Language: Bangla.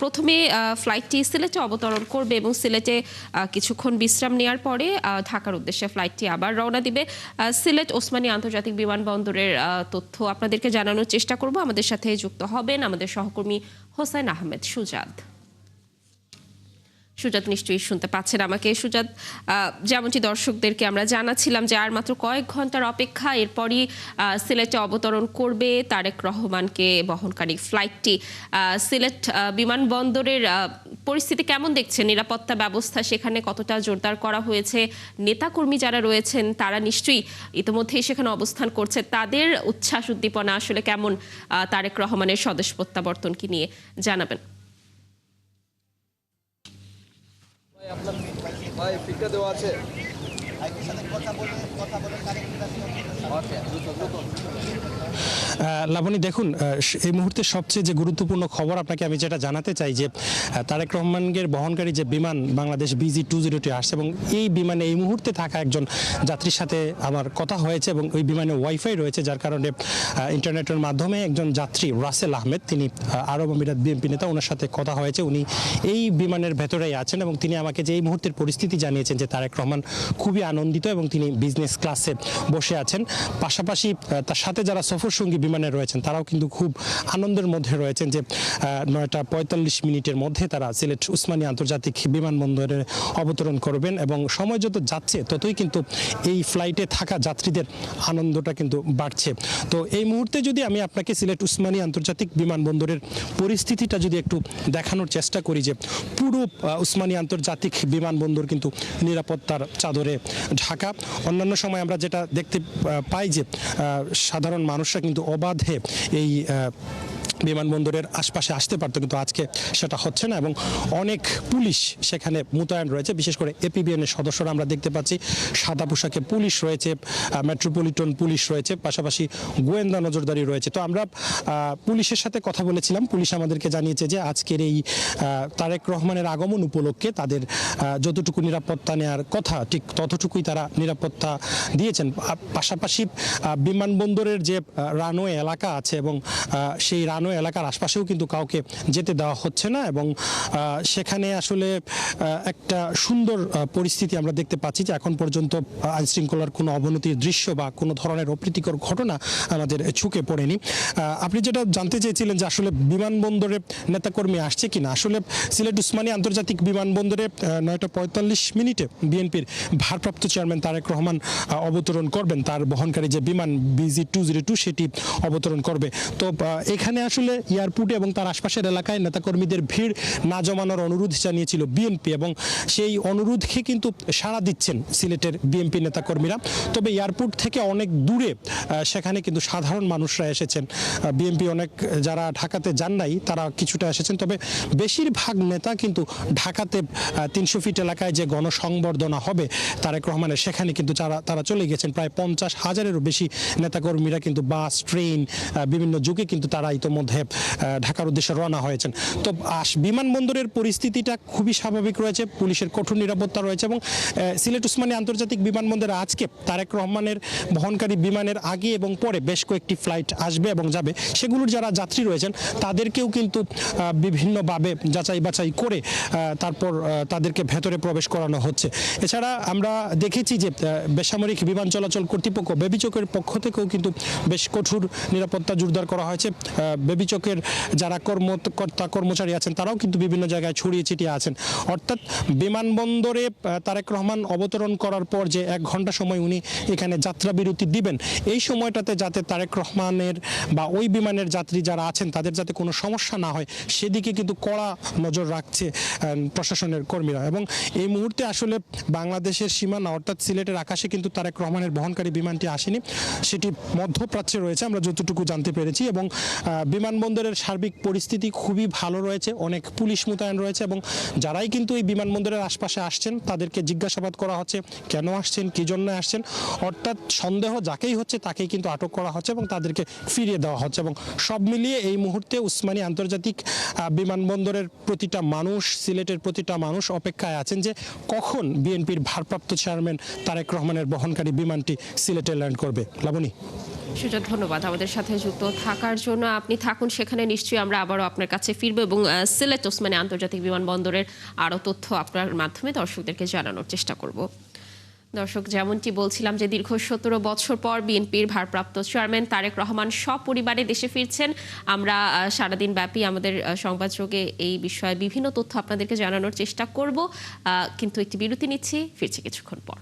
প্রথমে ফ্লাইটটি সিলেটে অবতরণ করবে এবং সিলেটে কিছুক্ষণ বিশ্রাম নেওয়ার পরে ঢাকার উদ্দেশ্যে ফ্লাইটটি আবার রওনা দিবে। সিলেট ওসমানী আন্তর্জাতিক বিমানবন্দরের তথ্য আপনাদেরকে জানানোর চেষ্টা করব। আমাদের সাথে যুক্ত হবেন আমাদের সহকর্মী হোসেন আহমেদ সুজাদ। সুজাত নিশ্চয়ই শুনতে পাচ্ছেন আমাকে। সুজাত, যেমনটি দর্শকদেরকে আমরা জানাচ্ছিলাম যে আর মাত্র কয়েক ঘন্টার অপেক্ষা, এরপরই সিলেটে অবতরণ করবে তারেক রহমানকে বহনকারী ফ্লাইটটি। সিলেট বিমানবন্দরের পরিস্থিতি কেমন দেখছেন? নিরাপত্তা ব্যবস্থা সেখানে কতটা জোরদার করা হয়েছে? নেতাকর্মী যারা রয়েছেন তারা নিশ্চয়ই ইতিমধ্যেই সেখানে অবস্থান করছে, তাদের উচ্ছ্বাস উদ্দীপনা আসলে কেমন তারেক রহমানের স্বদেশ প্রত্যাবর্তনকে নিয়ে জানাবেন। ভাই ফিকা দেওয়া আছে। লাবণী, দেখুন, এই মুহূর্তে সবচেয়ে যে গুরুত্বপূর্ণ খবর আপনাকে আমি যেটা জানাতে চাই যে তারেক রহমানের বহনকারী যে বিমান বাংলাদেশ BG-202 আসছে এবং এই বিমানে এই মুহূর্তে থাকা একজন যাত্রীর সাথে আমার কথা হয়েছে এবং ওই বিমানে ওয়াইফাই রয়েছে, যার কারণে ইন্টারনেটের মাধ্যমে একজন যাত্রী রাসেল আহমেদ, তিনি আরব আমিরাত বিএনপি নেতা, ওনার সাথে কথা হয়েছে। উনি এই বিমানের ভেতরেই আছেন এবং তিনি আমাকে যে এই মুহূর্তের পরিস্থিতি জানিয়েছেন যে তারেক রহমান খুবই আনন্দিত এবং তিনি বিজনেস ক্লাসে বসে আছেন। পাশাপাশি তার সাথে যারা সফরসঙ্গী বিমানে রয়েছেন তারাও কিন্তু খুব আনন্দের মধ্যে রয়েছেন যে 9:45 মধ্যে তারা সিলেট উসমানী আন্তর্জাতিক বিমানবন্দরে অবতরণ করবেন এবং সময় যত যাচ্ছে ততই কিন্তু এই ফ্লাইটে থাকা যাত্রীদের আনন্দটা কিন্তু বাড়ছে। তো এই মুহূর্তে যদি আমি আপনাকে সিলেট উসমানী আন্তর্জাতিক বিমানবন্দরের পরিস্থিতিটা যদি একটু দেখানোর চেষ্টা করি, যে পুরো উসমানী আন্তর্জাতিক বিমানবন্দর কিন্তু নিরাপত্তার চাদরে ঢাকা। অন্যান্য সময় আমরা যেটা দেখতে পাই যে সাধারণ মানুষরা কিন্তু অবাধে এই বিমানবন্দরের আশপাশে আসতে পারতো, কিন্তু আজকে সেটা হচ্ছে না এবং অনেক পুলিশ সেখানে মোতায়েন রয়েছে। বিশেষ করে APBN-এর সদস্যরা আমরা দেখতে পাচ্ছি, সাদা পোশাকে পুলিশ রয়েছে, মেট্রোপলিটন পুলিশ রয়েছে, পাশাপাশি গোয়েন্দা নজরদারি রয়েছে। তো আমরা পুলিশের সাথে কথা বলেছিলাম। পুলিশ আমাদেরকে জানিয়েছে যে আজকের এই তারেক রহমানের আগমন উপলক্ষে তাদের যতটুকু নিরাপত্তা নেওয়ার কথা ঠিক ততটুকুই তারা নিরাপত্তা দিয়েছেন। পাশাপাশি বিমানবন্দরের যে রানওয়ে এলাকা আছে এবং সেই রানওয়ে এলাকার আশপাশেও কিন্তু কাউকে যেতে দেওয়া হচ্ছে না এবং সেখানে আসলে একটা সুন্দর পরিস্থিতি আমরা দেখতে পাচ্ছি যে এখন পর্যন্ত আইনশৃঙ্খলার কোনো অবনতির দৃশ্য বা কোনো ধরনের অপ্রীতিকর ঘটনা আমাদের চোখে পড়েনি। আপনি যেটা জানতে চেয়েছিলেন যে আসলে বিমানবন্দরে নেতাকর্মী আসছে কিনা, আসলে সিলেট উসমানী আন্তর্জাতিক বিমানবন্দরে 9:45 বিএনপির ভারপ্রাপ্ত চেয়ারম্যান তারেক রহমান অবতরণ করবেন। তার বহনকারী যে বিমান BG-202 সেটি অবতরণ করবে। তো এখানে আসলে এয়ারপোর্টে এবং তার আশপাশের এলাকায় নেতাকর্মীদের ভিড় না জমানোর অনুরোধ জানিয়েছিল বিএনপি এবং সেই অনুরোধকে কিন্তু সাড়া দিচ্ছেন সিলেটের বিএনপি নেতাকর্মীরা। তবে এয়ারপোর্ট থেকে অনেক দূরে সেখানে কিন্তু সাধারণ মানুষরা এসেছেন। বিএনপি অনেক যারা ঢাকাতে যান নাই তারা কিছুটা এসেছেন, তবে বেশিরভাগ নেতা কিন্তু ঢাকাতে 300 ফিট এলাকায় যে গণসংবর্ধনা হবে তারেক রহমানের, সেখানে কিন্তু তারা চলে গেছেন। প্রায় 50,000-এরও বেশি নেতাকর্মীরা কিন্তু বাস, ট্রেন, বিভিন্ন যুগে কিন্তু তারা ইতোমধ্যে ঢাকার উদ্দেশ্যে রওনা হয়েছেন। তো বিমানবন্দরের পরিস্থিতিটা খুবই স্বাভাবিক রয়েছে, পুলিশের কঠোর নিরাপত্তা রয়েছে এবং সিলেট উসমানী আন্তর্জাতিক বিমানবন্দরে আজকে তারেক রহমানের বহনকারী বিমানের আগে এবং পরে বেশ কয়েকটি ফ্লাইট আসবে এবং যাবে। সেগুলোর যারা যাত্রী রয়েছেন তাদেরকেও কিন্তু বিভিন্নভাবে যাচাই বাছাই করে তারপর তাদেরকে ভেতরে প্রবেশ করানো হচ্ছে। এছাড়া আমরা দেখেছি যে বেসামরিক বিমান চলাচল কর্তৃপক্ষ বেবিচকের পক্ষ থেকেও কিন্তু বেশ কঠোর নিরাপত্তা জোরদার করা হয়েছে। বেবিচকের যারা কর্মচারী আছেন তারাও কিন্তু বিভিন্ন জায়গায় ছড়িয়ে ছিটিয়ে আছেন। অর্থাৎ বিমানবন্দরে তারেক রহমান অবতরণ করার পর যে 1 ঘন্টা সময় উনি এখানে যাত্রা বিরতি দিবেন, এই সময়টাতে যাতে তারেক রহমানের বা ওই বিমানের যাত্রী যারা আছেন তাদের যাতে কোনো সমস্যা না হয় সেদিকে কিন্তু কড়া নজর রাখছে প্রশাসনের কর্মীরা। এবং এই মুহূর্তে আসলে বাংলাদেশের সীমানা অর্থাৎ সিলেটের আকাশে কিন্তু তারেক রহমানের বহনকারী বিমানটি আসেনি, সেটি মধ্যপ্রাচ্যে রয়েছে আমরা যতটুকু জানতে পেরেছি এবং বিমানবন্দরের সার্বিক পরিস্থিতি খুবই ভালো রয়েছে, অনেক পুলিশ মোতায়েন রয়েছে এবং যারাই কিন্তু এই বিমানবন্দরের আশপাশে আসছেন তাদেরকে জিজ্ঞাসাবাদ করা হচ্ছে কেন আসছেন, কী জন্য আসছেন, অর্থাৎ সন্দেহ যাকেই হচ্ছে তাকেই কিন্তু আটক করা হচ্ছে এবং তাদেরকে ফিরিয়ে দেওয়া হচ্ছে। এবং সব মিলিয়ে এই মুহূর্তে উসমানী আন্তর্জাতিক বিমানবন্দরের প্রতিটা মানুষ, সিলেটের প্রতিটা মানুষ অপেক্ষায় আছেন যে কখন বিএনপির ভারপ্রাপ্ত চেয়ারম্যান তারেক রহমানের বহনকারী বিমানটি সিলেটে ল্যান্ড করবে। লাবণী। সুজাত, ধন্যবাদ আমাদের সাথে যুক্ত থাকার জন্য। আপনি থাকুন সেখানে, নিশ্চয়ই আমরা আবারও আপনার কাছে ফিরবো এবং সিলেট ওসমানী আন্তর্জাতিক বিমানবন্দরের আরও তথ্য আপনার মাধ্যমে দর্শকদেরকে জানানোর চেষ্টা করব। দর্শক, যেমনটি বলছিলাম যে দীর্ঘ 17 বছর পর বিএনপির ভারপ্রাপ্ত চেয়ারম্যান তারেক রহমান সপরিবারে দেশে ফিরছেন। আমরা সারাদিন ব্যাপী আমাদের সংবাদযোগে এই বিষয়ে বিভিন্ন তথ্য আপনাদেরকে জানানোর চেষ্টা করব, কিন্তু একটি বিরতি নিচ্ছি, ফিরছি কিছুক্ষণ পর।